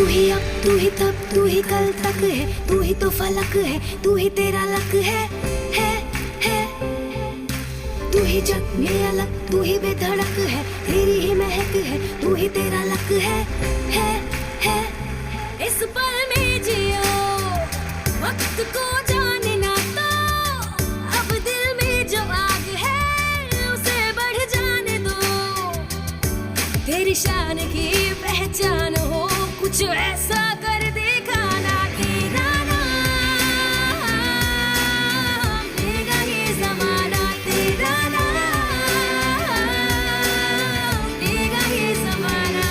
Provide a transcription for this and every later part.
तू ही अब, तू ही तब, तू ही कल तक है, तू ही तो फलक है, तू ही तेरा लक है। तू ही जग में अलग, तू ही बेधड़क है, तेरी ही महक है, तू ही तेरा लक है। इस पल में जियो, वक्त को जाने ना तो, अब दिल में जो आग है उसे बढ़ जाने दो। तेरी शान की पहचान हो, कुछ ऐसा कर दिखाना कि नाम लेगा ये ज़माना, तेरा नाम लेगा ये ज़माना।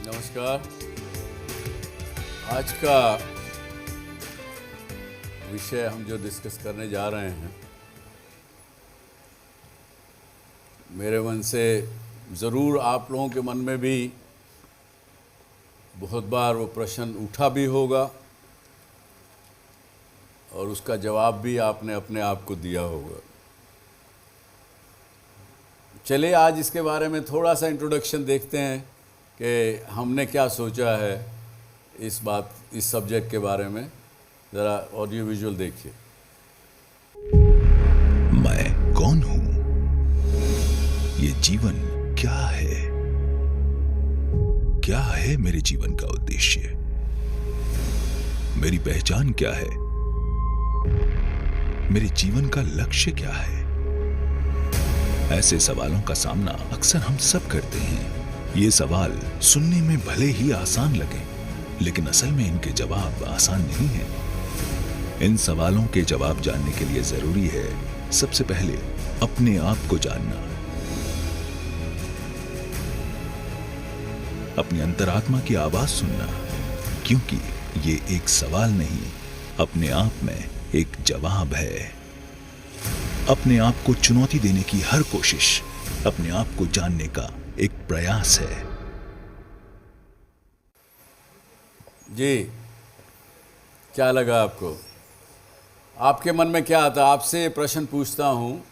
नमस्कार। आज का विषय हम जो डिस्कस करने जा रहे हैं, मेरे मन से ज़रूर आप लोगों के मन में भी बहुत बार वो प्रश्न उठा भी होगा और उसका जवाब भी आपने अपने आप को दिया होगा। चलिए आज इसके बारे में थोड़ा सा इंट्रोडक्शन देखते हैं कि हमने क्या सोचा है इस सब्जेक्ट के बारे में। ज़रा ऑडियो विजुअल देखिए। मैं कौन हूं? ये जीवन क्या है? क्या है मेरे जीवन का उद्देश्य? मेरी पहचान क्या है? मेरे जीवन का लक्ष्य क्या है? ऐसे सवालों का सामना अक्सर हम सब करते हैं। ये सवाल सुनने में भले ही आसान लगे, लेकिन असल में इनके जवाब आसान नहीं हैं। इन सवालों के जवाब जानने के लिए जरूरी है सबसे पहले अपने आप को जानना, अपनी अंतरात्मा की आवाज सुनना, क्योंकि ये एक सवाल नहीं, अपने आप में एक जवाब है। अपने आप को चुनौती देने की हर कोशिश अपने आप को जानने का एक प्रयास है। जी, क्या लगा आपको? आपके मन में क्या आता? आपसे ये प्रश्न पूछता हूँ,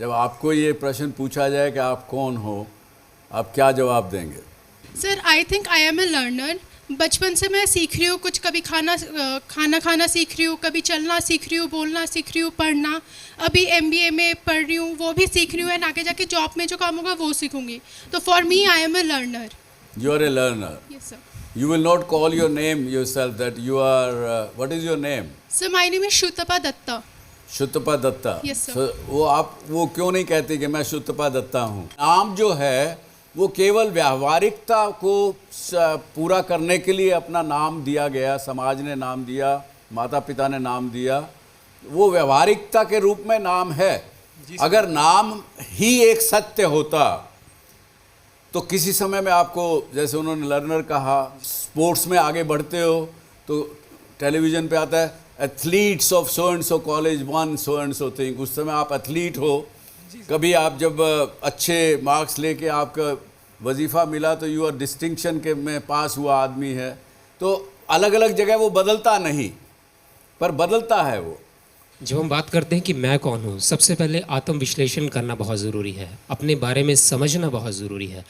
जब आपको ये प्रश्न पूछा जाए कि आप कौन हो, आप क्या जवाब देंगे? Sir, I think I am a learner. बचपन से मैं सीख रही हूँ कुछ, कभी खाना सीख रही हूँ, कभी चलना सीख रही हूँ, बोलना सीख रही हूँ, पढ़ना। अभी MBA में पढ़ रही हूँ, वो भी सीख रही हूँ, एंड आगे जाके जॉब में जो काम होगा वो सीखूंगी। तो for me I am a learner. You are a learner. Yes sir. You will not call your name yourself that you are, what is your name? Sir, my name is Shrutapa Dutta. Shutapa Dutta. Yes, sir. So, वो क्यों नहीं कहते कि मैं शुतपा दत्ता हूँ? नाम जो है वो केवल व्यावहारिकता को पूरा करने के लिए अपना नाम दिया गया, समाज ने नाम दिया, माता पिता ने नाम दिया, वो व्यावहारिकता के रूप में नाम है। अगर नाम ही एक सत्य होता तो किसी समय में आपको, जैसे उन्होंने लर्नर कहा, स्पोर्ट्स में आगे बढ़ते हो तो टेलीविज़न पे आता है athletes of so and so college one so and so thing, उस समय आप एथलीट हो। कभी आप जब अच्छे मार्क्स लेके आपका वजीफ़ा मिला तो यू आर डिस्टिंक्शन के में पास हुआ आदमी है। तो अलग अलग जगह वो बदलता नहीं, पर बदलता है वो। जब हम बात करते हैं कि मैं कौन हूँ, सबसे पहले आत्म विश्लेषण करना बहुत ज़रूरी है, अपने बारे में समझना बहुत ज़रूरी है।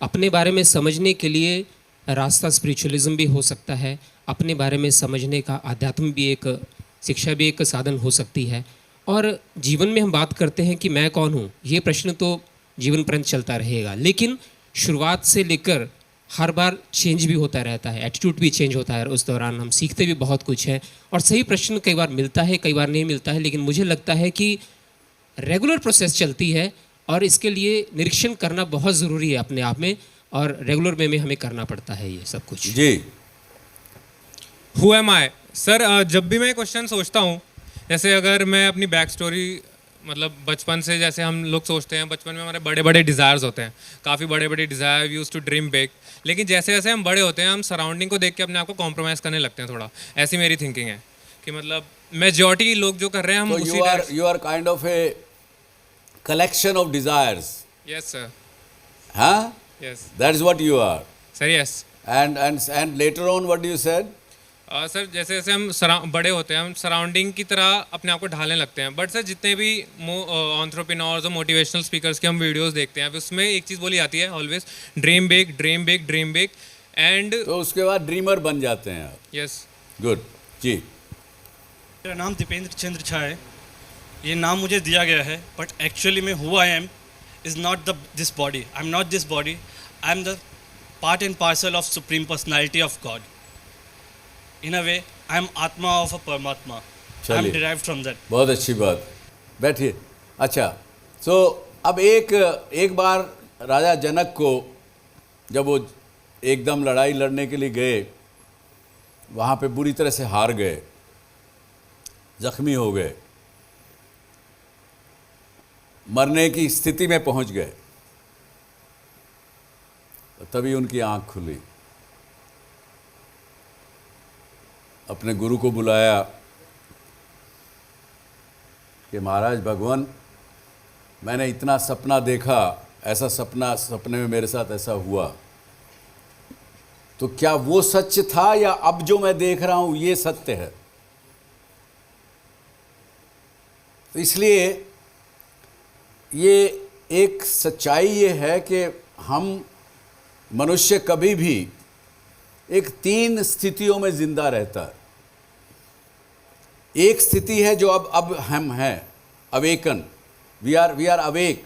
अपने बारे में समझने के लिए रास्ता स्पिरिचुअलिज्म भी हो सकता है, अपने बारे में समझने का आध्यात्म भी एक शिक्षा भी एक साधन हो सकती है। और जीवन में हम बात करते हैं कि मैं कौन हूँ, ये प्रश्न तो जीवन पर्यंत चलता रहेगा, लेकिन शुरुआत से लेकर हर बार चेंज भी होता रहता है, एटीट्यूड भी चेंज होता है, उस दौरान हम सीखते भी बहुत कुछ है। और सही प्रश्न कई बार मिलता है, कई बार नहीं मिलता है, लेकिन मुझे लगता है कि रेगुलर प्रोसेस चलती है और इसके लिए निरीक्षण करना बहुत ज़रूरी है अपने आप में, और रेगुलर वे में हमें करना पड़ता है ये सब कुछ। जी, हु एम आई? सर, जब भी मैं क्वेश्चन सोचता हूँ, जैसे अगर मैं अपनी बैक स्टोरी, मतलब बचपन से जैसे हम लोग सोचते हैं, बचपन में हमारे बड़े बड़े डिज़ायर्स होते हैं, काफ़ी बड़े बड़े desire, use to dream big. लेकिन जैसे जैसे हम बड़े होते हैं, हम सराउंडिंग को देख के अपने आप को कॉम्प्रोमाइज़ करने लगते हैं थोड़ा। ऐसी मेरी थिंकिंग है कि मतलब मेजॉरिटी लोग जो कर रहे हैं हम उसी you are kind of a collection of desires. Yes sir. Huh? Yes. That is what you are. Sir, yes. And later on what you said? Sir जैसे जैसे हम बड़े होते हैं हम सराउंडिंग की तरह अपने आप को ढालने लगते हैं, बट सर जितने भी एंटरप्रेन्योर्स और मोटिवेशनल स्पीकर्स के हम वीडियोस देखते हैं उसमें एक चीज़ बोली जाती है always, dream big dream big dream big and तो उसके बाद ड्रीमर बन जाते हैं आप। यस। गुड जी। मेरा नाम दीपेंद्र चंद्र झा है। ये नाम मुझे दिया गया है, बट एक्चुअली में who I am is not this body. I am not this body, I am the part and parcel of supreme personality of God. In a way I am आत्मा ऑफ अ परमात्मा। I am derived from that. बहुत अच्छी बात, बैठिए। अच्छा, सो अब एक बार राजा जनक को जब वो एकदम लड़ाई लड़ने के लिए गए, वहाँ पे बुरी तरह से हार गए, जख्मी हो गए, मरने की स्थिति में पहुँच गए, तभी उनकी आँख खुली। अपने गुरु को बुलाया कि महाराज भगवान, मैंने इतना सपना देखा, ऐसा सपने में मेरे साथ ऐसा हुआ, तो क्या वो सच था या अब जो मैं देख रहा हूं ये सत्य है? तो इसलिए ये एक सच्चाई ये है कि हम मनुष्य कभी भी एक 3 स्थितियों में जिंदा रहता है। एक स्थिति है जो अब हम हैं, अवेकन, वी आर अवेक।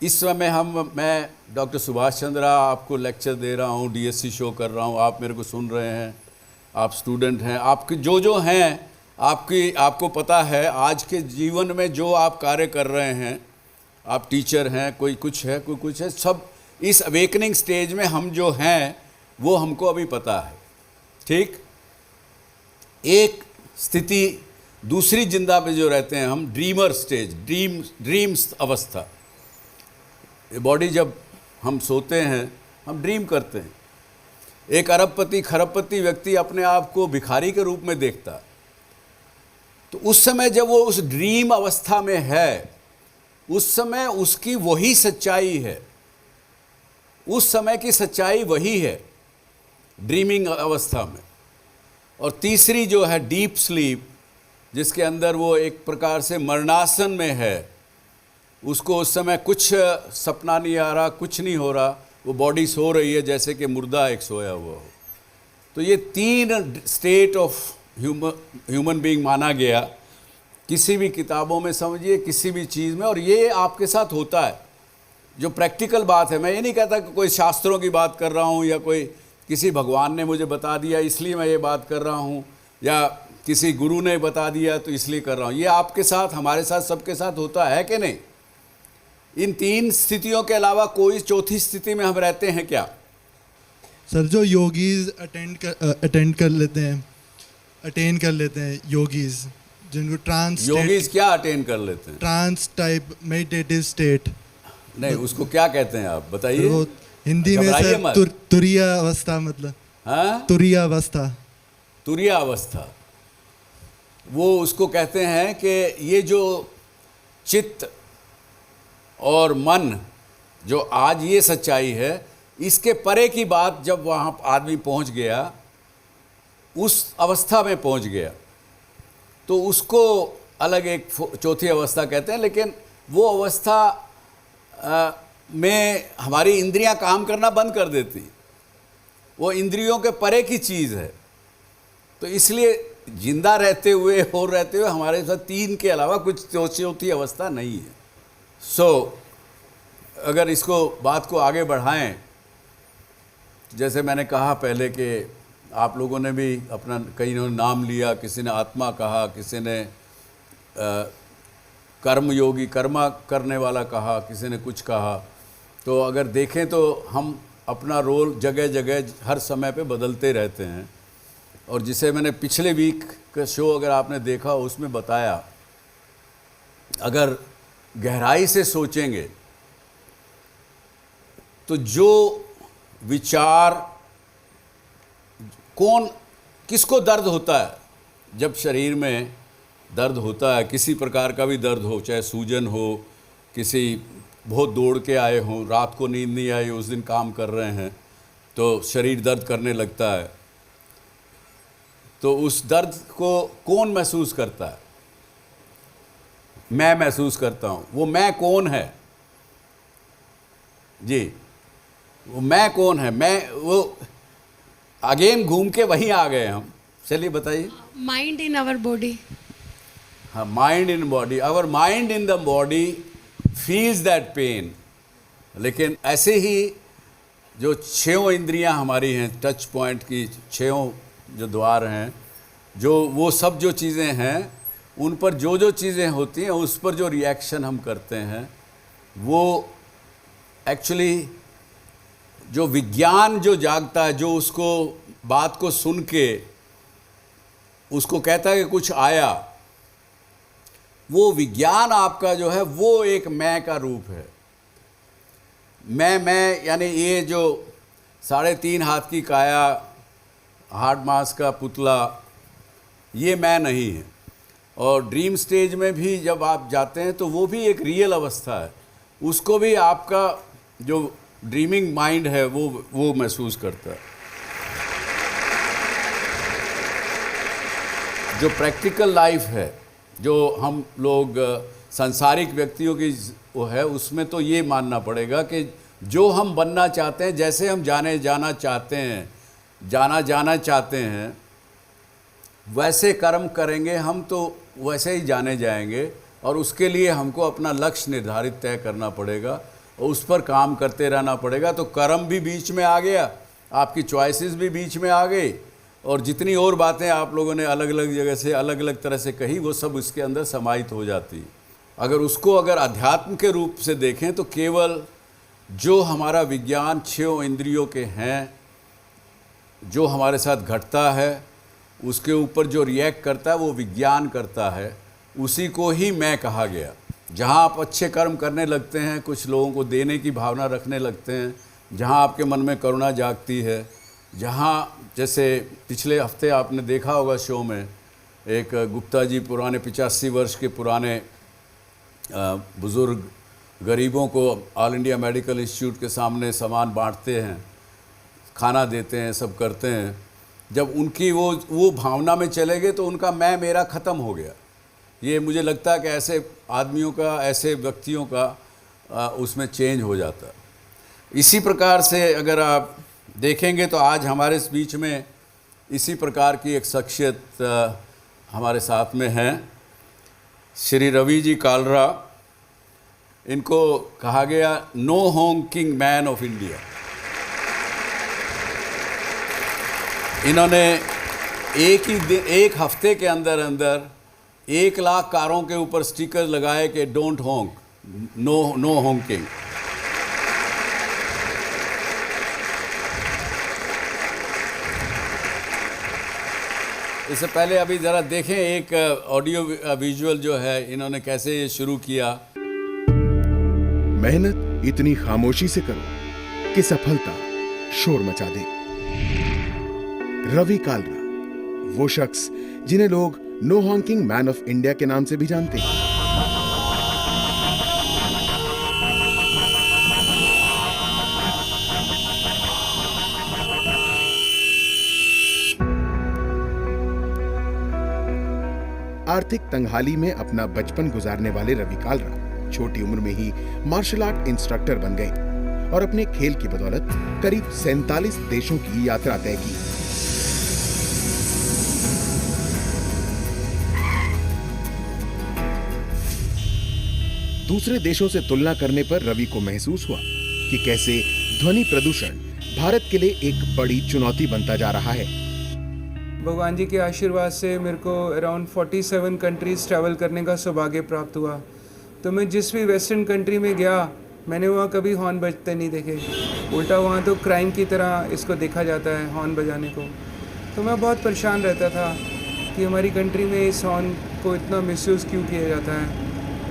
इस समय मैं डॉक्टर सुभाष चंद्रा आपको लेक्चर दे रहा हूँ, डीएससी शो कर रहा हूँ, आप मेरे को सुन रहे हैं, आप स्टूडेंट हैं, आपके जो हैं, आपको पता है आज के जीवन में जो आप कार्य कर रहे हैं, आप टीचर हैं, कोई कुछ है, कोई कुछ है, सब इस अवेकनिंग स्टेज में हम जो हैं वो हमको अभी पता है। ठीक, एक स्थिति। दूसरी जिंदा पे जो रहते हैं हम, ड्रीमर स्टेज, ड्रीम्स अवस्था। ये बॉडी जब हम सोते हैं हम ड्रीम करते हैं। एक अरबपति खरबपति व्यक्ति अपने आप को भिखारी के रूप में देखता, तो उस समय जब वो उस ड्रीम अवस्था में है, उस समय उसकी वही सच्चाई है, उस समय की सच्चाई वही है ड्रीमिंग अवस्था में। और तीसरी जो है डीप स्लीप, जिसके अंदर वो एक प्रकार से मरणासन में है, उसको उस समय कुछ सपना नहीं आ रहा, कुछ नहीं हो रहा, वो बॉडी सो रही है जैसे कि मुर्दा एक सोया हुआ हो। तो ये 3 स्टेट ऑफ ह्यूमन बीइंग माना गया किसी भी किताबों में, समझिए किसी भी चीज़ में, और ये आपके साथ होता है। जो प्रैक्टिकल बात है, मैं ये नहीं कहता कि कोई शास्त्रों की बात कर रहा हूँ या कोई किसी भगवान ने मुझे बता दिया इसलिए मैं ये बात कर रहा हूँ, या किसी गुरु ने बता दिया तो इसलिए कर रहा हूँ। ये आपके साथ, हमारे साथ, सबके साथ होता है कि नहीं? इन 3 स्थितियों के अलावा कोई चौथी स्थिति में हम रहते हैं क्या? सर, जो योगीज अटेंड कर लेते हैं, अटेन कर लेते हैं योगीज, जिनको ट्रांस, योगीज क्या अटेन कर लेते हैं? Trance type meditative state. नहीं, उसको क्या कहते हैं आप बताइए? वो हिंदी में सर तुरिया अवस्था, मतलब हाँ, तुरिया अवस्था। तुरिया अवस्था, वो उसको कहते हैं कि ये जो चित्त और मन, जो आज ये सच्चाई है, इसके परे की बात जब वहाँ आदमी पहुँच गया, उस अवस्था में पहुँच गया, तो उसको अलग एक चौथी अवस्था कहते हैं। लेकिन वो अवस्था में हमारी इंद्रियां काम करना बंद कर देती, वो इंद्रियों के परे की चीज़ है। तो इसलिए जिंदा रहते हुए और रहते हुए हमारे साथ 3 के अलावा कुछ चौथी अवस्था नहीं है। अगर इसको बात को आगे बढ़ाएं, जैसे मैंने कहा पहले कि आप लोगों ने भी अपना कई नाम लिया, किसी ने आत्मा कहा, किसी ने कर्मयोगी, कर्मा करने वाला कहा, किसी ने कुछ कहा। तो अगर देखें तो हम अपना रोल जगह जगह हर समय पे बदलते रहते हैं। और जिसे मैंने पिछले वीक का शो अगर आपने देखा, उसमें बताया, अगर गहराई से सोचेंगे तो जो विचार, किसको दर्द होता है? जब शरीर में दर्द होता है, किसी प्रकार का भी दर्द हो, चाहे सूजन हो, किसी बहुत दौड़ के आए हों, रात को नींद नहीं आई, उस दिन काम कर रहे हैं तो शरीर दर्द करने लगता है, तो उस दर्द को कौन महसूस करता है? मैं महसूस करता हूँ। वो मैं कौन है जी? वो मैं कौन है? मैं वो अगेन घूम के वहीं आ गए हम। चलिए बताइए। Mind in our body. हाँ, mind in body, our mind in the body feels that pain. लेकिन ऐसे ही जो 6 इंद्रियां हमारी हैं, टच पॉइंट की 6 जो द्वार हैं, जो वो सब जो चीज़ें हैं, उन पर जो चीज़ें होती हैं उस पर जो रिएक्शन हम करते हैं, वो एक्चुअली जो विज्ञान जो जागता है, जो उसको बात को सुन के उसको कहता है कि कुछ आया, वो विज्ञान आपका जो है वो एक मैं का रूप है। मैं यानी ये जो 3.5 हाथ की काया, हार्ड मास का पुतला, ये मैं नहीं है। और ड्रीम स्टेज में भी जब आप जाते हैं तो वो भी एक रियल अवस्था है, उसको भी आपका जो ड्रीमिंग माइंड है वो महसूस करता है। जो प्रैक्टिकल लाइफ है, जो हम लोग सांसारिक व्यक्तियों की वो है, उसमें तो ये मानना पड़ेगा कि जो हम बनना चाहते हैं, जैसे हम जाना चाहते हैं, वैसे कर्म करेंगे हम तो वैसे ही जाने जाएंगे। और उसके लिए हमको अपना लक्ष्य निर्धारित तय करना पड़ेगा और उस पर काम करते रहना पड़ेगा। तो कर्म भी बीच में आ गया, आपकी चॉइसेस भी बीच में आ गई, और जितनी और बातें आप लोगों ने अलग अलग जगह से अलग अलग तरह से कही, वो सब इसके अंदर समाहित हो जाती। अगर अध्यात्म के रूप से देखें तो केवल जो हमारा विज्ञान 6 इंद्रियों के हैं, जो हमारे साथ घटता है, उसके ऊपर जो रिएक्ट करता है वो विज्ञान करता है, उसी को ही मैं कहा गया। जहाँ आप अच्छे कर्म करने लगते हैं, कुछ लोगों को देने की भावना रखने लगते हैं, जहाँ आपके मन में करुणा जागती है, जहाँ जैसे पिछले हफ्ते आपने देखा होगा शो में, एक गुप्ता जी पुराने 85 वर्ष के पुराने बुज़ुर्ग गरीबों को ऑल इंडिया मेडिकल इंस्टीट्यूट के सामने सामान बांटते हैं, खाना देते हैं, सब करते हैं। जब उनकी वो भावना में चले गए तो उनका मैं मेरा ख़त्म हो गया। ये मुझे लगता है कि ऐसे आदमियों का, ऐसे व्यक्तियों का उसमें चेंज हो जाता है। इसी प्रकार से अगर आप देखेंगे तो आज हमारे इस बीच में इसी प्रकार की एक शख्सियत हमारे साथ में हैं, श्री रवि जी कालरा। इनको कहा गया no honking man of India. इन्होंने एक हफ्ते के अंदर 1 लाख कारों के ऊपर स्टिकर लगाए कि डोंट हॉन्क, नो हॉन्किंग। इससे पहले अभी ज़रा देखें एक ऑडियो विजुअल जो है, इन्होंने कैसे ये शुरू किया। मेहनत इतनी खामोशी से करो कि सफलता शोर मचा दे। रवि कालरा, वो शख्स जिन्हें लोग no honking man of India के नाम से भी जानते हैं। आर्थिक तंगहाली में अपना बचपन गुजारने वाले रवि कालरा छोटी उम्र में ही मार्शल आर्ट इंस्ट्रक्टर बन गए और अपने खेल की बदौलत करीब 47 देशों की यात्रा तय की। दूसरे देशों से तुलना करने पर रवि को महसूस हुआ कि कैसे ध्वनि प्रदूषण भारत के लिए एक बड़ी चुनौती बनता जा रहा है। भगवान जी के आशीर्वाद से मेरे को अराउंड 47 कंट्रीज़ ट्रैवल करने का सौभाग्य प्राप्त हुआ। तो मैं जिस भी वेस्टर्न कंट्री में गया, मैंने वहाँ कभी हॉर्न बजते नहीं देखे। उल्टा वहाँ तो क्राइम की तरह इसको देखा जाता है, हॉर्न बजाने को। तो मैं बहुत परेशान रहता था कि हमारी कंट्री में इस हॉर्न को इतना मिसयूज़ क्यों किया जाता है।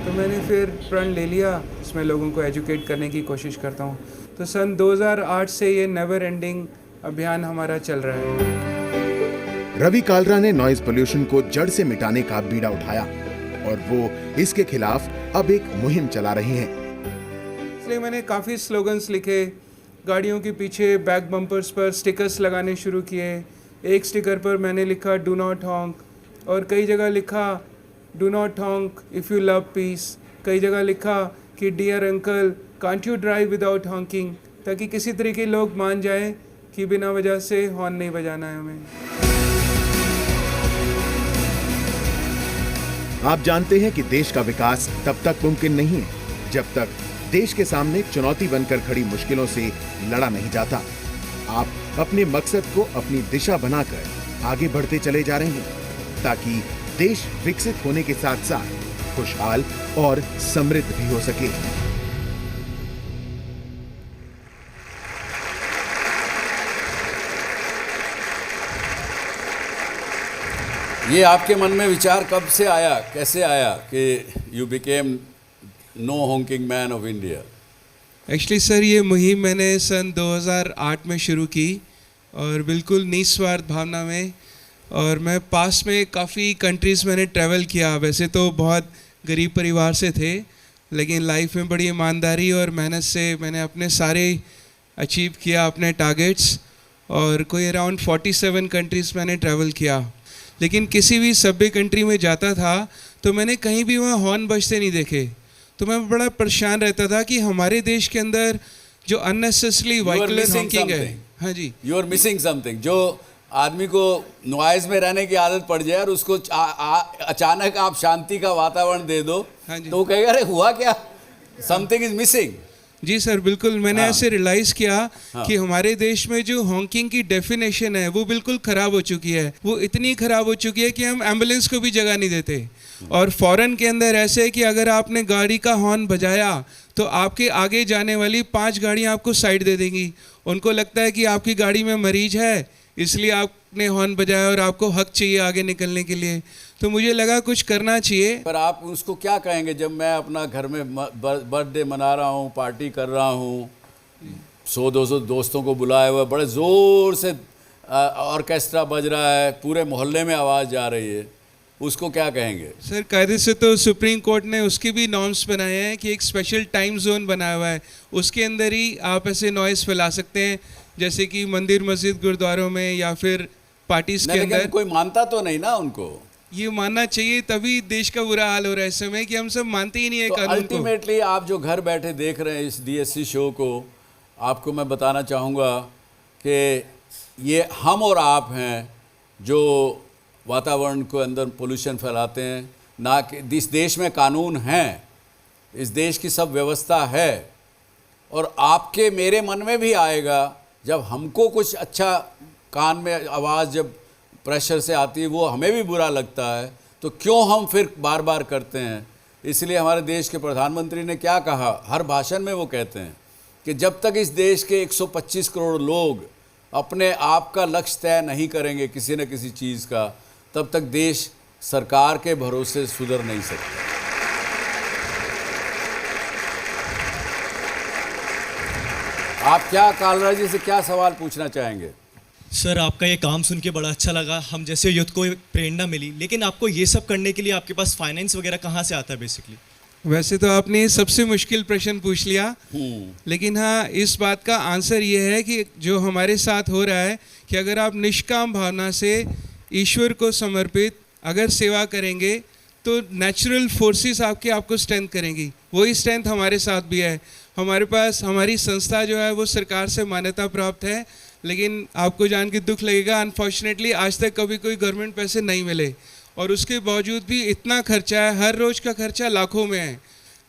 तो मैंने फिर प्रण ले लिया, इसमें लोगों को एजुकेट करने की कोशिश करता हूँ। तो सन 2008 से ये नेवर एंडिंग अभियान हमारा चल रहा है। रवि कालरा ने नॉइज पोल्यूशन को जड़ से मिटाने का बीड़ा उठाया और वो इसके खिलाफ अब एक मुहिम चला रहे हैं। इसलिए मैंने काफ़ी स्लोगन्स लिखे, गाड़ियों के पीछे बैक बम्पर्स पर स्टिकर्स लगाने शुरू किए, एक स्टिकर पर मैंने लिखा डू नॉट हॉन्क, और कई जगह लिखा do not honk if you love peace, कई जगह लिखा कि dear uncle can't you drive without honking, ताकि किसी तरीके लोग मान जाएं कि बिना वजह से हॉर्न नहीं बजाना है हमें। आप जानते हैं कि देश का विकास तब तक मुमकिन नहीं है जब तक देश के सामने चुनौती बनकर खड़ी मुश्किलों से लड़ा नहीं जाता। आप अपने मकसद को अपनी दिशा बनाकर आगे बढ़ते चले जा रहे हैं ताकि देश विकसित होने के साथ साथ खुशहाल और समृद्ध भी हो सके। ये आपके मन में विचार कब से आया, कैसे आया कि you became no honking man of India? Actually sir, ये मुहिम मैंने सन 2008 में शुरू की और बिल्कुल निस्वार्थ भावना में, और मैं पास में काफ़ी कंट्रीज़ मैंने ट्रैवल किया। वैसे तो बहुत गरीब परिवार से थे, लेकिन लाइफ में बड़ी ईमानदारी और मेहनत से मैंने अपने सारे अचीव किया अपने टारगेट्स, और कोई अराउंड 47 कंट्रीज़ मैंने ट्रैवल किया। लेकिन किसी भी सभ्य कंट्री में जाता था तो मैंने कहीं भी वहाँ हॉर्न बजते नहीं देखे, तो मैं बड़ा परेशान रहता था कि हमारे देश के अंदर जो अननेसेसरी व्हीकल हॉकिंग है। हाँ जी, यू आर मिसिंग समथिंग। जो आदमी को नॉइज में रहने की आदत पड़ जाए और उसको अचानक आप शांति का वातावरण दे दो, हाँ जी, तो वो कहेगा अरे हुआ क्या, समथिंग इज मिसिंग। जी सर, बिल्कुल मैंने ऐसे रियलाइज़ किया हाँ। कि हमारे देश में जो हॉकिंग की डेफिनेशन है वो बिल्कुल ख़राब हो चुकी है। वो इतनी ख़राब हो चुकी है कि हम एम्बुलेंस को भी जगह नहीं देते। और फॉरेन के अंदर ऐसे है कि अगर आपने गाड़ी का हॉर्न बजाया तो आपके आगे जाने वाली 5 गाड़ियाँ आपको साइड दे देंगी। उनको लगता है कि आपकी गाड़ी में मरीज है, इसलिए आपने हॉर्न बजाया और आपको हक चाहिए आगे निकलने के लिए। तो मुझे लगा कुछ करना चाहिए। पर आप उसको क्या कहेंगे जब मैं अपना घर में बर्थडे मना रहा हूँ, पार्टी कर रहा हूँ, 100-200 दोस्तों को बुलाया हुआ, बड़े ज़ोर से ऑर्केस्ट्रा बज रहा है, पूरे मोहल्ले में आवाज़ जा रही है, उसको क्या कहेंगे? सर, कायदे से तो सुप्रीम कोर्ट ने उसके भी नॉर्म्स बनाए हैं कि एक स्पेशल टाइम जोन बनाया हुआ है, उसके अंदर ही आप ऐसे नॉइज़ फैला सकते हैं, जैसे कि मंदिर मस्जिद गुरुद्वारों में या फिर पार्टीज के अंदर। कोई मानता तो नहीं ना उनको। ये मानना चाहिए, तभी देश का बुरा हाल हो रहा है इस समय कि हम सब मानते ही नहीं है तो कानून को। अल्टीमेटली आप जो घर बैठे देख रहे हैं इस DSC शो को, आपको मैं बताना चाहूँगा कि ये हम और आप हैं जो वातावरण को अंदर पोल्यूशन फैलाते हैं, ना कि इस देश में कानून हैं, इस देश की सब व्यवस्था है। और आपके मेरे मन में भी आएगा जब हमको कुछ अच्छा कान में आवाज़ जब प्रेशर से आती है, वो हमें भी बुरा लगता है, तो क्यों हम फिर बार बार करते हैं। इसलिए हमारे देश के प्रधानमंत्री ने क्या कहा, हर भाषण में वो कहते हैं कि जब तक इस देश के 125 करोड़ लोग अपने आप का लक्ष्य तय नहीं करेंगे किसी न किसी चीज़ का, तब तक देश सरकार के भरोसे सुधर नहीं सकता। आप क्या कालरा जी से क्या सवाल पूछना चाहेंगे? सर, आपका ये काम सुन के बड़ा अच्छा लगा, हम जैसे युद्ध को प्रेरणा मिली, लेकिन आपको ये सब करने के लिए आपके पास फाइनेंस वगैरह कहाँ से आता है बेसिकली? वैसे तो आपने सबसे मुश्किल प्रश्न पूछ लिया, लेकिन हाँ, इस बात का आंसर ये है कि जो हमारे साथ हो रहा है कि अगर आप निष्काम भावना से ईश्वर को समर्पित अगर सेवा करेंगे तो नेचुरल फोर्सेस आपको स्ट्रेंथ करेंगी। वही स्ट्रेंथ हमारे साथ भी है। हमारे पास हमारी संस्था जो है वो सरकार से मान्यता प्राप्त है, लेकिन आपको जान के दुख लगेगा, अनफॉर्चुनेटली आज तक कभी कोई गवर्नमेंट पैसे नहीं मिले, और उसके बावजूद भी इतना खर्चा है, हर रोज़ का खर्चा लाखों में है।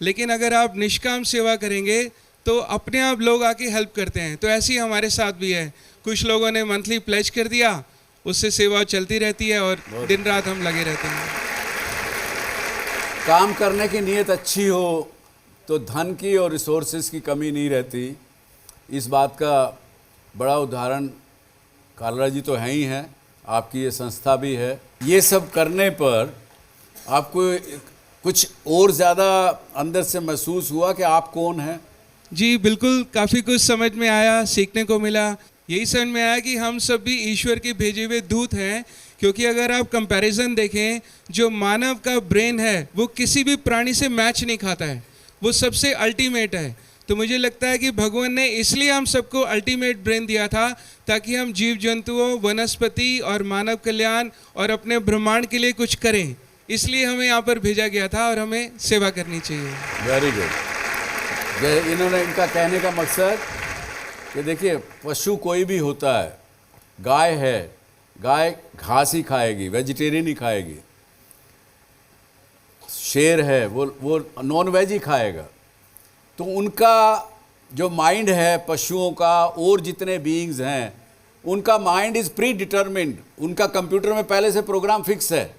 लेकिन अगर आप निष्काम सेवा करेंगे तो अपने आप लोग आके हेल्प करते हैं। तो ऐसे ही हमारे साथ भी है, कुछ लोगों ने मंथली प्लेज कर दिया, उससे सेवा चलती रहती है और दिन रात हम लगे रहते हैं। काम करने की नीयत अच्छी हो तो धन की और रिसोर्सेज की कमी नहीं रहती। इस बात का बड़ा उदाहरण कालरा जी तो हैं ही हैं, आपकी ये संस्था भी है। ये सब करने पर आपको कुछ और ज़्यादा अंदर से महसूस हुआ कि आप कौन हैं? जी बिल्कुल, काफ़ी कुछ समझ में आया, सीखने को मिला। यही समझ में आया कि हम सब भी ईश्वर के भेजे हुए दूत हैं, क्योंकि अगर आप कंपैरिजन देखें, जो मानव का ब्रेन है वो किसी भी प्राणी से मैच नहीं खाता है, वो सबसे अल्टीमेट है। तो मुझे लगता है कि भगवान ने इसलिए हम सबको अल्टीमेट ब्रेन दिया था ताकि हम जीव जंतुओं, वनस्पति और मानव कल्याण और अपने ब्रह्मांड के लिए कुछ करें। इसलिए हमें यहाँ पर भेजा गया था और हमें सेवा करनी चाहिए। Very good. इन्होंने इनका कहने का मकसद कि देखिए, पशु कोई भी होता है, गाय है, गाय घास ही खाएगी, वेजिटेरियन ही खाएगी। शेर है, वो नॉन वेज ही खाएगा। तो उनका जो माइंड है पशुओं का और जितने बीइंग्स हैं, उनका माइंड इज़ प्री डिटर्मिन्ड। उनका कंप्यूटर में पहले से प्रोग्राम फिक्स है,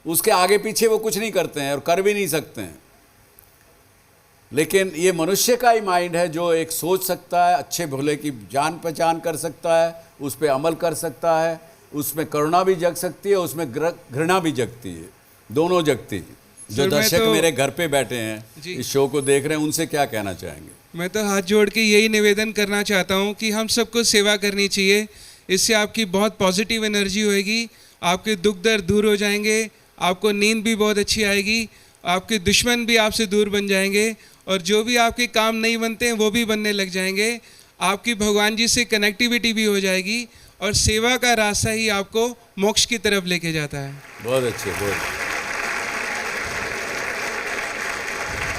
उसके आगे पीछे वो कुछ नहीं करते हैं और कर भी नहीं सकते हैं। लेकिन ये मनुष्य का ही माइंड है जो एक सोच सकता है, अच्छे भले की जान पहचान कर सकता है, उस पर अमल कर सकता है, उसमें करुणा भी जग सकती है, उसमें घृणा भी जगती है, दोनों जगती है। जो दर्शक मेरे घर पे बैठे हैं, इस शो को देख रहे हैं, उनसे क्या कहना चाहेंगे? मैं तो हाथ जोड़ के यही निवेदन करना चाहता हूँ कि हम सबको सेवा करनी चाहिए। इससे आपकी बहुत पॉजिटिव एनर्जी होएगी, आपके दुख दर्द दूर हो जाएंगे, आपको नींद भी बहुत अच्छी आएगी, आपके दुश्मन भी आपसे दूर बन जाएंगे और जो भी आपके काम नहीं बनते हैं वो भी बनने लग जाएंगे। आपकी भगवान जी से कनेक्टिविटी भी हो जाएगी और सेवा का रास्ता ही आपको मोक्ष की तरफ लेके जाता है। बहुत अच्छे, बहुत।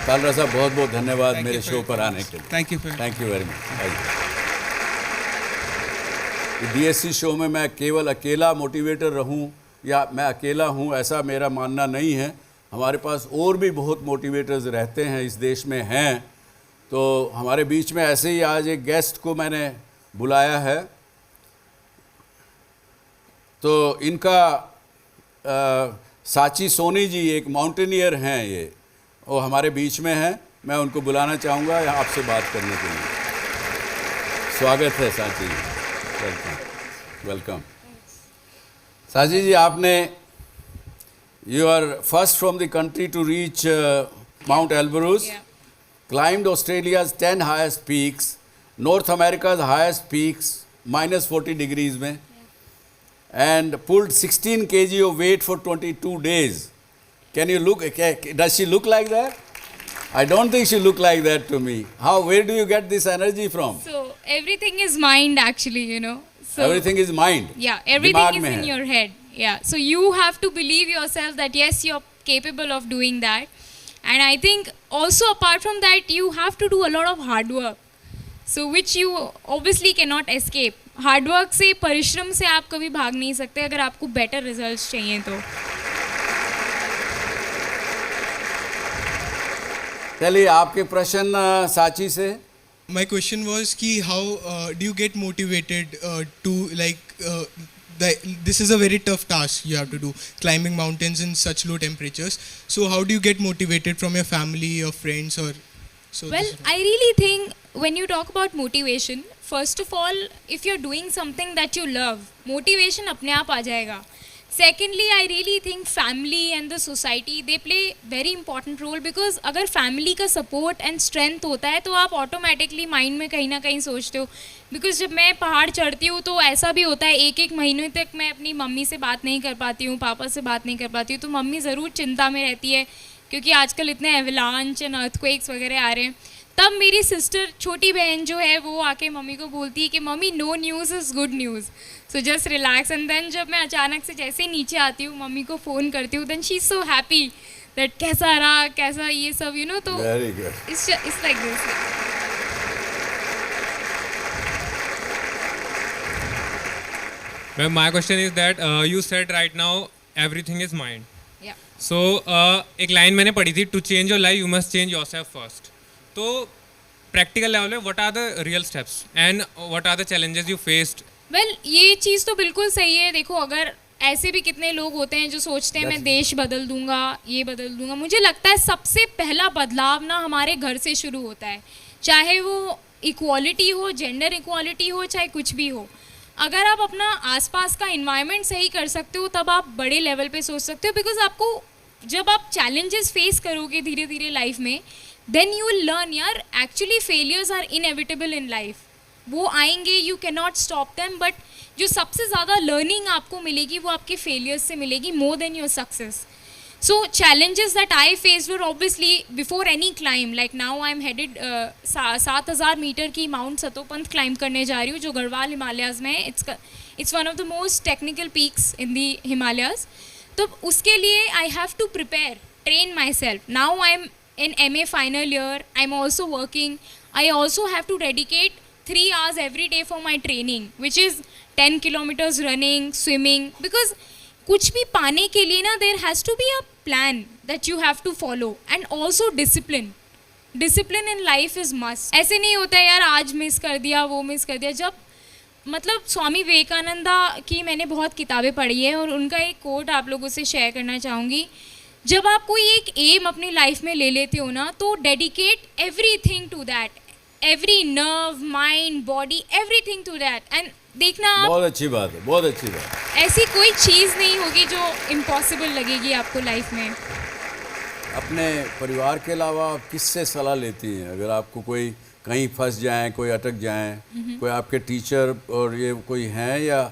कालरा साहब, बहुत बहुत धन्यवाद मेरे शो पर आने के लिए। Thank you very much. DSC show में मैं केवल अकेला मोटिवेटर रहूं या मैं अकेला हूं, ऐसा मेरा मानना नहीं है। हमारे पास और भी बहुत मोटिवेटर्स रहते हैं, इस देश में हैं। तो हमारे बीच में ऐसे ही आज एक गेस्ट को मैंने बुलाया है। तो इनका साची सोनी जी एक माउंटेनियर हैं, ये वो हमारे बीच में हैं। मैं उनको बुलाना चाहूँगा आपसे बात करने के लिए। स्वागत है साची जी, वेलकम वेलकम। साची जी, आपने you are first from the country to reach Mount Elbrus, climbed Australia's 10 highest peaks, North America's highest peaks, -40 degrees में, and pulled 16 kg of weight for 22 days. Can you look, does she look like that? I don't think she look like that to me. Where do you get this energy from? So everything is mind actually, you know. So everything is mind. Yeah, everything is in your head. Yeah, so you have to believe yourself that yes, you're capable of doing that. And I think also apart from that, you have to do a lot of hard work. So which you obviously cannot escape. Hard work से, परिश्रम से आप कभी भाग नहीं सकते अगर आपको better results चाहिए तो. चलिए आपके प्रश्न साची से. My question was कि how do you get motivated to like this is a very tough task you have to do, climbing mountains in such low temperatures. So how do you get motivated from your family or friends or so? Well, I really think when you talk about motivation, first of all, if you're doing something that you love, motivation अपने आप आ जाएगा. Secondly, I really think family and the society, they play very important role because अगर family का support and strength होता है तो आप automatically mind में कहीं ना कहीं सोचते हो. Because जब मैं पहाड़ चढ़ती हूँ तो ऐसा भी होता है, एक महीने तक मैं अपनी मम्मी से बात नहीं कर पाती हूँ, पापा से बात नहीं कर पाती हूँ, तो मम्मी ज़रूर चिंता में रहती है क्योंकि आजकल इतने एवलांच एंड अर्थक्वेक्स वगैरह आ रहे हैं. तब मेरी सिस्टर, छोटी बहन जो है, वो आके मम्मी को बोलती है कि mummy no news is good news, so just relax. And then जब मैं अचानक से जैसे ही नीचे आती हूँ, मम्मी को फ़ोन करती हूँ, then she is so happy that कैसा रहा, कैसा ये सब, यू नो. तो it's like this. My question is that you said right now everything is mind. Yeah. So एक लाइन मैंने पढ़ी थी, to change your life you must change yourself first. तो प्रैक्टिकल लेवल में what are the real steps and what are the challenges you faced? Well, ये चीज़ तो बिल्कुल सही है. देखो, अगर ऐसे भी कितने लोग होते हैं जो सोचते हैं मैं देश बदल दूंगा, ये बदल दूंगा. मुझे लगता है सबसे पहला बदलाव ना हमारे घर से शुरू होता है, चाहे वो इक्वालिटी हो, जेंडर इक्वालिटी हो, चाहे कुछ भी हो. अगर आप अपना आसपास का इन्वायरमेंट सही कर सकते हो तब आप बड़े लेवल पे सोच सकते हो. बिकॉज आपको जब आप चैलेंजेस फेस करोगे धीरे धीरे लाइफ में, देन यू विल लर्न यार actually failures are inevitable in life. वो आएंगे, you can not stop them. But जो सबसे ज़्यादा लर्निंग आपको मिलेगी वो आपके फेलियर्स से मिलेगी, more than your success. So challenges that I faced were obviously before any climb. Like now I'm headed 7,000 metre की माउंट सतोपंथ क्लाइंब करने जा रही हूँ जो गढ़वाल हिमालयाज़ में है. It's one of the most technical peaks in the Himalayas. तो उसके लिए I have to prepare, train myself. Now I'm in MA final year. I'm also working. I also have to dedicate 3 hours every day for my training, which is 10 kilometers running, swimming. Because कुछ भी पाने के लिए ना there has to be a plan that you have to follow and also discipline. Discipline in life is must. ऐसे नहीं होता है यार आज मिस कर दिया वो मिस कर दिया. जब मतलब स्वामी विवेकानंदा की मैंने बहुत किताबें पढ़ी है और उनका एक कोट आप लोगों से शेयर करना चाहूँगी. जब आप कोई एक एम अपनी लाइफ में ले लेते हो ना तो dedicate everything to that, every nerve mind body everything to that. And देखना आप, बहुत अच्छी बात है, बहुत अच्छी बात. ऐसी कोई चीज़ नहीं होगी जो इम्पॉसिबल लगेगी आपको लाइफ में. अपने परिवार के अलावा आप किससे सलाह लेती हैं अगर आपको कोई कहीं फंस जाएं, कोई अटक जाएं, कोई आपके टीचर और ये कोई हैं, या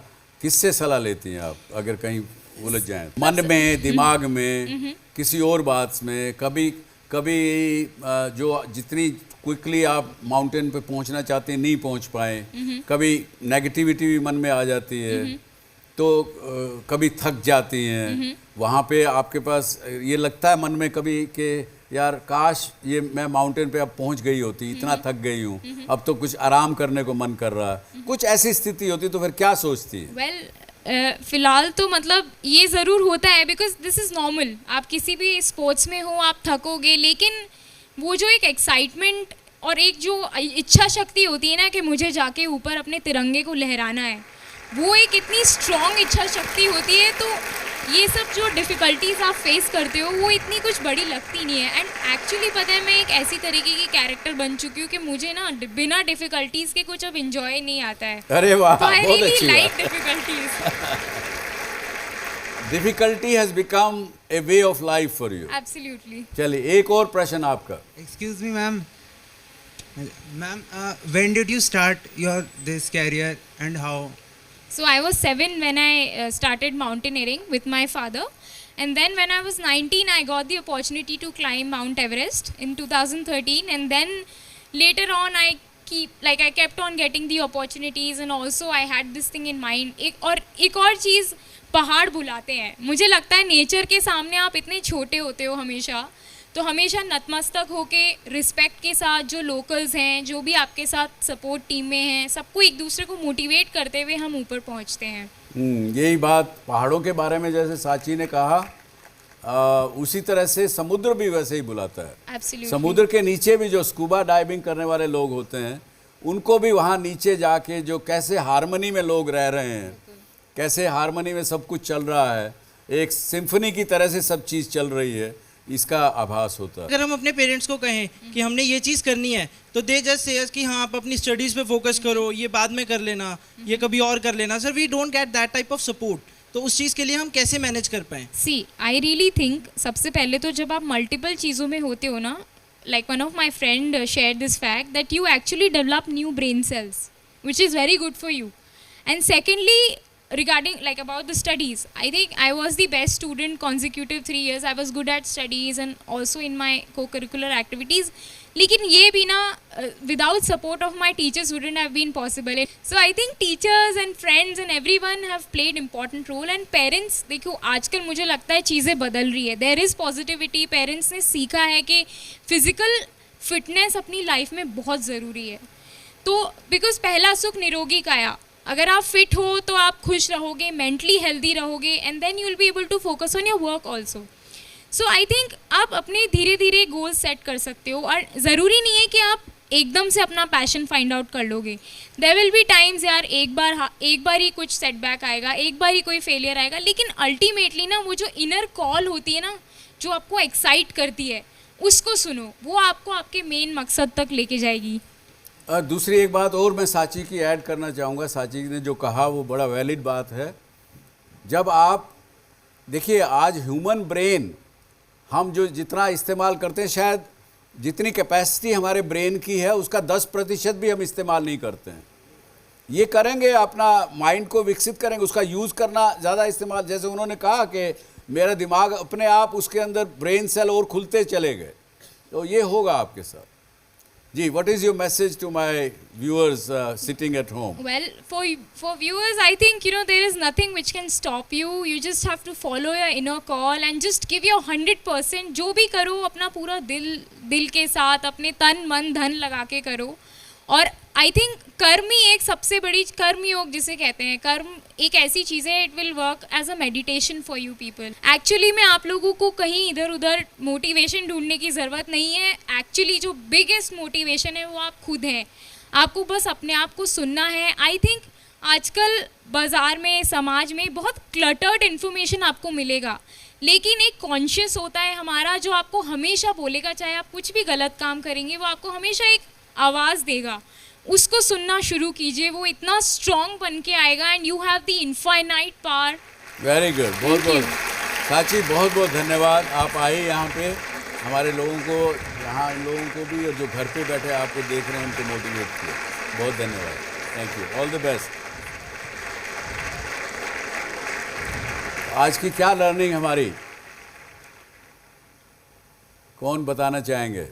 किससे सलाह लेती हैं आप अगर कहीं उलझ जाएं मन में, दिमाग में, किसी और बात में? कभी जो जितनी क्विकली आप माउंटेन पे पहुंचना चाहते हैं नहीं पहुंच पाए, कभी नेगेटिविटी भी मन में आ जाती है, तो कभी थक जाती हैं. वहाँ पे आपके पास ये लगता है मन में कभी कि यार काश ये मैं माउंटेन पे अब पहुँच गई होती, इतना थक गई हूँ, अब तो कुछ आराम करने को मन कर रहा है. कुछ ऐसी स्थिति होती तो फिर क्या सोचती है? वेल फ़िलहाल तो मतलब ये ज़रूर होता है बिकॉज दिस इज़ नॉर्मल. आप किसी भी स्पोर्ट्स में हो आप थकोगे, लेकिन वो जो एक एक्साइटमेंट और एक जो इच्छा शक्ति होती है ना कि मुझे जाके ऊपर अपने तिरंगे को लहराना है, वो एक इतनी स्ट्रॉन्ग इच्छा शक्ति होती है. तो ये सब जो डिफ़िकल्टीज़ आप फेस करते हो वो इतनी कुछ बड़ी लगती नहीं है. एंड एक्चुअली पता है मैं एक ऐसी तरीके की कैरेक्टर बन चुकी हूँ कि मुझे ना बिना डिफ़िकल्टीज़ के कुछ अब इंजॉय नहीं आता है. अरे वाह, तो आई बहुत रियली अच्छी लाइक बात. Difficulties. Difficulty has become a way of life for you. Absolutely. चलिए एक और प्रश्न आपका. Excuse me, ma'am. Ma'am, when did you start your this career and how? So I was 7 when I started mountaineering with my father, and then when I was 19 I got the opportunity to climb Mount Everest in 2013, and then later on I kept on getting the opportunities, and also I had this thing in mind. एक और चीज़, पहाड़ बुलाते हैं. मुझे लगता है nature के सामने आप इतने छोटे होते हो हमेशा, तो हमेशा नतमस्तक होके रिस्पेक्ट के साथ जो लोकल्स हैं, जो भी आपके साथ सपोर्ट टीम में हैं, सबको एक दूसरे को मोटिवेट करते हुए हम ऊपर पहुंचते हैं. यही बात पहाड़ों के बारे में जैसे साची ने कहा, उसी तरह से समुद्र भी वैसे ही बुलाता है. Absolutely. समुद्र के नीचे भी जो स्कूबा डाइविंग करने वाले लोग होते हैं, उनको भी वहाँ नीचे जाके जो कैसे हारमनी में लोग रह रहे हैं, कैसे हारमनी में सब कुछ चल रहा है, एक सिम्फनी की तरह से सब चीज़ चल रही है, इसका आभास होता है. अगर हम अपने पेरेंट्स को कहें कि हमने ये चीज़ करनी है तो दे जस्ट से कि हाँ आप अपनी स्टडीज़ पे फोकस करो, ये बाद में कर लेना, ये कभी और कर लेना. Sir we don't get that type of support. तो उस चीज़ के लिए हम कैसे मैनेज कर पाएँ? सी आई रियली थिंक सबसे पहले तो जब आप मल्टीपल चीज़ों में होते हो ना, like one of my friend shared this fact that you actually develop new brain cells, which is very good for you. And secondly, regarding like about the studies, I think I was the best student consecutive 3 years. I was good at studies and also in my co-curricular activities. लेकिन ये भी ना without support of my teachers wouldn't have been possible. So I think teachers and friends and everyone have played important role. And parents, देखो आजकल मुझे लगता है चीज़ें बदल रही है. There is positivity. Parents ने सीखा है कि physical fitness अपनी life में बहुत ज़रूरी है. तो because पहला सुख निरोगी काया, अगर आप फिट हो तो आप खुश रहोगे, मेंटली हेल्दी रहोगे, and then you will be able to focus on your work also. So I think आप अपने धीरे धीरे गोल सेट कर सकते हो, और ज़रूरी नहीं है कि आप एकदम से अपना पैशन फाइंड आउट कर लोगे. देयर विल बी टाइम्स यार एक बार ही कुछ सेटबैक आएगा, एक बार ही कोई फेलियर आएगा, लेकिन अल्टीमेटली ना वो जो इनर कॉल होती है ना, जो आपको एक्साइट करती है, उसको सुनो. वो आपको आपके मेन मकसद तक लेके जाएगी. दूसरी एक बात और मैं साची की ऐड करना चाहूँगा. साची ने जो कहा वो बड़ा वैलिड बात है. जब आप देखिए आज ह्यूमन ब्रेन हम जो जितना इस्तेमाल करते हैं, शायद जितनी कैपेसिटी हमारे ब्रेन की है उसका 10% भी हम इस्तेमाल नहीं करते हैं. ये करेंगे, अपना माइंड को विकसित करेंगे, उसका यूज़ करना ज़्यादा इस्तेमाल. जैसे उन्होंने कहा कि मेरा दिमाग अपने आप उसके अंदर ब्रेन सेल और खुलते चले गए। तो ये होगा आपके साथ। जी, what is your message to my viewers sitting at home? Well, for viewers, I think there is nothing which can stop you. You just have to follow your inner call and just give your 100%. जो भी करो अपना पूरा दिल के साथ, अपने तन मन धन लगा के करो। और आई थिंक कर्म ही एक सबसे बड़ी, कर्म योग जिसे कहते हैं, कर्म एक ऐसी चीज़ है, it will work as a meditation for you people. Actually में आप लोगों को कहीं इधर उधर मोटिवेशन ढूंढने की ज़रूरत नहीं है। एक्चुअली जो बिगेस्ट मोटिवेशन है वो आप खुद हैं। आपको बस अपने आप को सुनना है। आई थिंक आजकल बाज़ार में, समाज में बहुत क्लटर्ड इन्फॉर्मेशन आपको मिलेगा, लेकिन एक कॉन्शियस होता है हमारा जो आपको हमेशा बोलेगा, चाहे आप कुछ भी गलत काम करेंगे वो आपको हमेशा एक आवाज़ देगा। उसको सुनना शुरू कीजिए, वो इतना स्ट्रॉन्ग बन के आएगा and you have the infinite power. Very good, बहुत बहुत साची, बहुत बहुत धन्यवाद। आप आए यहाँ पे, हमारे लोगों को, यहाँ इन लोगों को भी, और जो घर पे बैठे आपको देख रहे हैं उनको मोटिवेट किया। बहुत धन्यवाद, thank you, all the best. आज की क्या लर्निंग हमारी, कौन बताना चाहेंगे?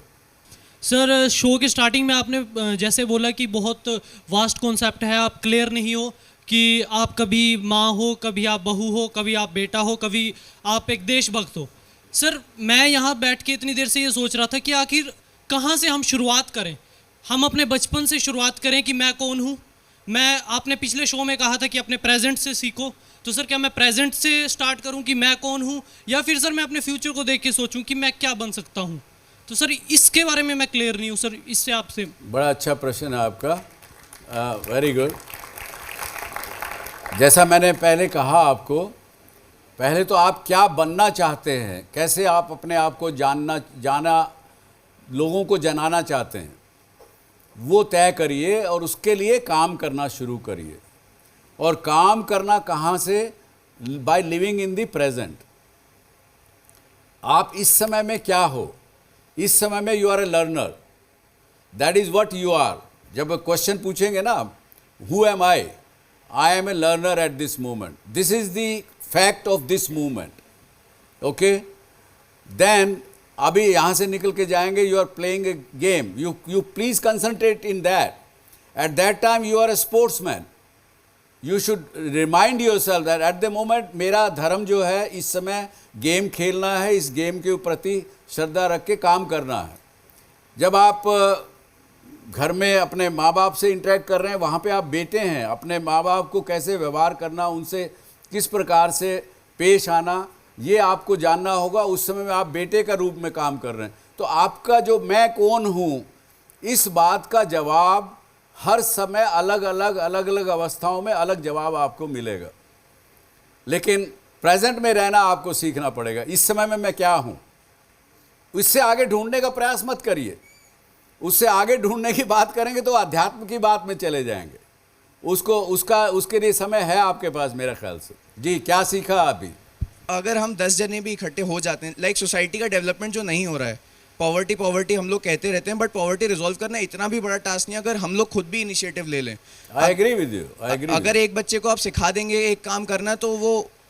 सर, शो के स्टार्टिंग में आपने जैसे बोला कि बहुत वास्ट कॉन्सेप्ट है, आप क्लियर नहीं हो कि आप कभी माँ हो, कभी आप बहू हो, कभी आप बेटा हो, कभी आप एक देशभक्त हो। सर, मैं यहाँ बैठ के इतनी देर से ये सोच रहा था कि आखिर कहाँ से हम शुरुआत करें। हम अपने बचपन से शुरुआत करें कि मैं कौन हूँ। आपने पिछले शो में कहा था कि अपने प्रेजेंट से सीखो, तो सर क्या मैं प्रेजेंट से स्टार्ट करूँ कि मैं कौन हूँ, या फिर सर मैं अपने फ्यूचर को देख के सोचूं कि मैं क्या बन सकता हूँ? तो सर इसके बारे में मैं क्लियर नहीं हूँ सर, इससे आपसे। बड़ा अच्छा प्रश्न है आपका, वेरी गुड। जैसा मैंने पहले कहा आपको, पहले तो आप क्या बनना चाहते हैं, कैसे आप अपने आप को लोगों को जनाना चाहते हैं, वो तय करिए और उसके लिए काम करना शुरू करिए। और काम करना कहाँ से? By living in the present. आप इस समय में क्या हो? इस समय में you are a learner, that is what you are. जब क्वेश्चन पूछेंगे ना, who am I am a learner at this moment, this is the fact of this moment, okay. Then अभी यहाँ से निकल के जाएंगे, you are playing a game, you please concentrate in that. At that time you are A sportsman, you should remind your self that at the moment मेरा धर्म जो है इस समय गेम खेलना है, इस गेम के प्रति श्रद्धा रख के काम करना है। जब आप घर में अपने माँ बाप से इंटरेक्ट कर रहे हैं, वहाँ पे आप बेटे हैं, अपने माँ बाप को कैसे व्यवहार करना, उनसे किस प्रकार से पेश आना, ये आपको जानना होगा। उस समय में आप बेटे का रूप में काम कर रहे हैं, तो आपका जो मैं कौन हूँ, इस बात का जवाब हर समय अलग अलग अवस्थाओं में अलग जवाब आपको मिलेगा। लेकिन प्रेजेंट में रहना आपको सीखना पड़ेगा। इस समय में मैं क्या हूँ, इससे आगे ढूंढने का प्रयास मत करिए। उससे आगे ढूंढने की बात करेंगे तो अध्यात्म की बात में चले जाएंगे। उसके लिए समय है आपके पास, मेरे ख्याल से। जी, क्या सीखा अभी? अगर हम 10 जने भी इकट्ठे हो जाते हैं, लाइक सोसाइटी का डेवलपमेंट जो नहीं हो रहा है, पॉवर्टी हम लोग कहते रहते हैं, बट पॉवर्टी रिजॉल्व करना इतना भी बड़ा टास्क नहीं अगर हम लोग खुद भी इनिशिएटिव ले लें। I agree with you, I agree. अगर एक बच्चे को आप सिखा देंगे एक काम करना, तो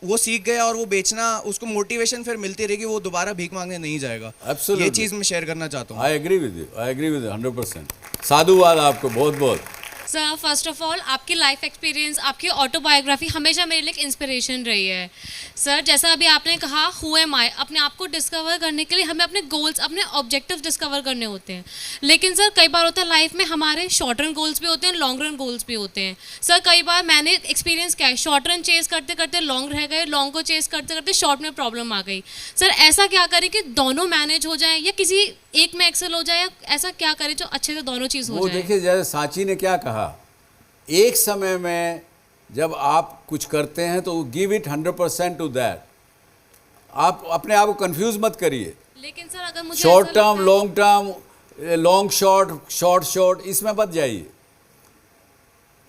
वो सीख गया और वो बेचना, उसको मोटिवेशन फिर मिलती रहेगी, वो दोबारा भीख मांगने नहीं जाएगा। Absolutely. ये चीज़ मैं शेयर करना चाहता हूँ। I agree with you, 100%। साधुवाद आपको, बहुत बहुत। सर, फर्स्ट ऑफ ऑल आपकी लाइफ एक्सपीरियंस, आपकी ऑटोबायोग्राफी हमेशा मेरे लिए इंस्पिरेशन रही है। सर, जैसा अभी आपने कहा हु एम आई, अपने आप को डिस्कवर करने के लिए हमें अपने गोल्स, अपने ऑब्जेक्टिव्स डिस्कवर करने होते हैं। लेकिन सर कई बार होता है लाइफ में हमारे शॉर्ट रन गोल्स भी होते हैं, लॉन्ग रन गोल्स भी होते हैं। सर कई बार मैंने एक्सपीरियंस किया है, शॉर्ट रन चेस करते करते लॉन्ग रह गए, लॉन्ग को चेस करते करते शॉर्ट में प्रॉब्लम आ गई। सर ऐसा क्या करें कि दोनों मैनेज हो जाए, या किसी एक में एक्सेल हो जाए, या ऐसा क्या करें जो अच्छे से दोनों चीज़ हो जाए? वो देखिए, जैसे सांची ने क्या कहा, एक समय में जब आप कुछ करते हैं तो गिव इट 100% टू दैट। आप अपने आप को कंफ्यूज मत करिए। लेकिन सर अगर मुझे short term, long term, long short, short, इसमें मत जाइए।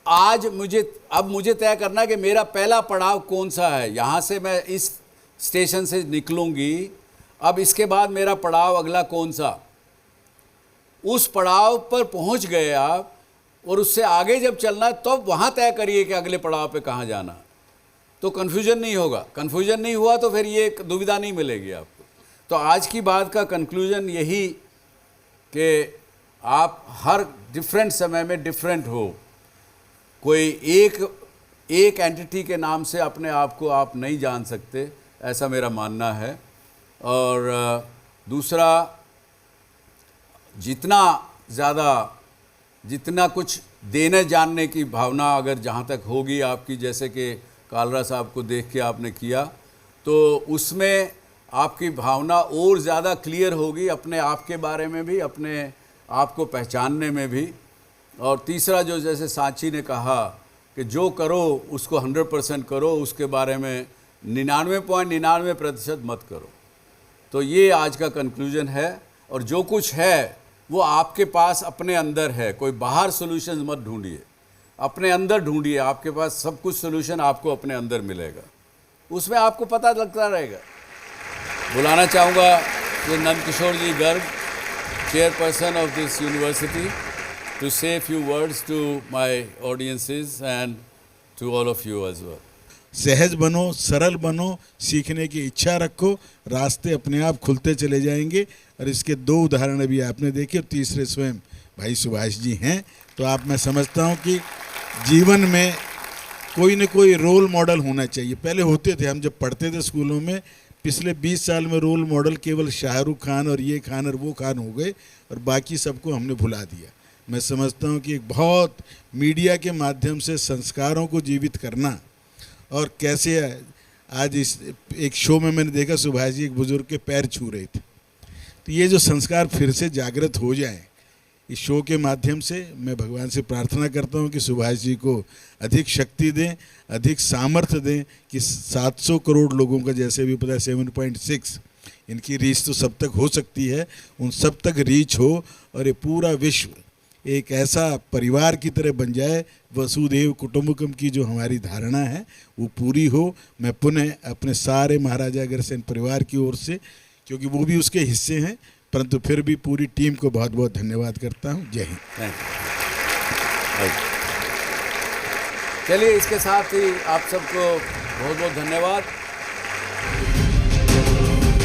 अब मुझे तय करना है कि मेरा पहला पड़ाव कौन सा है। यहाँ से मैं इस स्टेशन से निकलूँगी, अब इसके बाद मेरा पड़ाव अगला कौन सा। उस पड़ाव पर पहुँच गए आप, और उससे आगे जब चलना है तब वहाँ तय करिए कि अगले पड़ाव पे कहाँ जाना। तो कन्फ्यूजन नहीं होगा। कन्फ्यूजन नहीं हुआ तो फिर ये दुविधा नहीं मिलेगी आपको। तो आज की बात का कंक्लूजन यही कि आप हर डिफरेंट समय में डिफरेंट हो। कोई एक एंटिटी के नाम से अपने आप को आप नहीं जान सकते, ऐसा मेरा मानना है। और दूसरा, जितना कुछ देने जानने की भावना अगर जहाँ तक होगी आपकी, जैसे कि कालरा साहब को देख के आपने किया, तो उसमें आपकी भावना और ज़्यादा क्लियर होगी अपने आप के बारे में भी, अपने आप को पहचानने में भी। और तीसरा, जो जैसे सांची ने कहा कि जो करो उसको 100% करो, उसके बारे में 99.99% मत करो। तो ये आज का कंक्लूजन है। और जो कुछ है वो आपके पास अपने अंदर है, कोई बाहर सॉल्यूशंस मत ढूंढिए, अपने अंदर ढूंढिए। आपके पास सब कुछ सॉल्यूशन आपको अपने अंदर मिलेगा, उसमें आपको पता लगता रहेगा। बुलाना चाहूँगा कि Nand Kishore ji Garg, chairperson of this university, to say a few words to my audiences and to all of you as well. सहज बनो, सरल बनो, सीखने की इच्छा रखो, रास्ते अपने आप खुलते चले जाएंगे। और इसके 2 उदाहरण अभी आपने देखे, और तीसरे स्वयं भाई सुभाष जी हैं। तो आप, मैं समझता हूँ कि जीवन में कोई न कोई रोल मॉडल होना चाहिए। पहले होते थे, हम जब पढ़ते थे स्कूलों में, पिछले 20 साल में रोल मॉडल केवल शाहरुख खान और ये खान और वो खान हो गए, और बाकी सबको हमने भुला दिया। मैं समझता हूँ कि एक बहुत मीडिया के माध्यम से संस्कारों को जीवित करना, और कैसे आज इस एक शो में मैंने देखा सुभाष जी एक बुजुर्ग के पैर छू रहे थे। तो ये जो संस्कार फिर से जागृत हो जाए इस शो के माध्यम से, मैं भगवान से प्रार्थना करता हूँ कि सुभाष जी को अधिक शक्ति दें, अधिक सामर्थ्य दें कि 700 करोड़ लोगों का, जैसे भी पता है 7.6, इनकी रीच तो सब तक हो सकती है, उन सब तक रीच हो, और ये पूरा विश्व एक ऐसा परिवार की तरह बन जाए। वसुधैव कुटुंबकम की जो हमारी धारणा है वो पूरी हो। मैं पुनः अपने सारे महाराजा अग्रसेन परिवार की ओर से, क्योंकि वो भी उसके हिस्से हैं, परंतु फिर भी पूरी टीम को बहुत बहुत धन्यवाद करता हूँ। जय हिंद। चलिए, इसके साथ ही आप सबको बहुत बहुत धन्यवाद।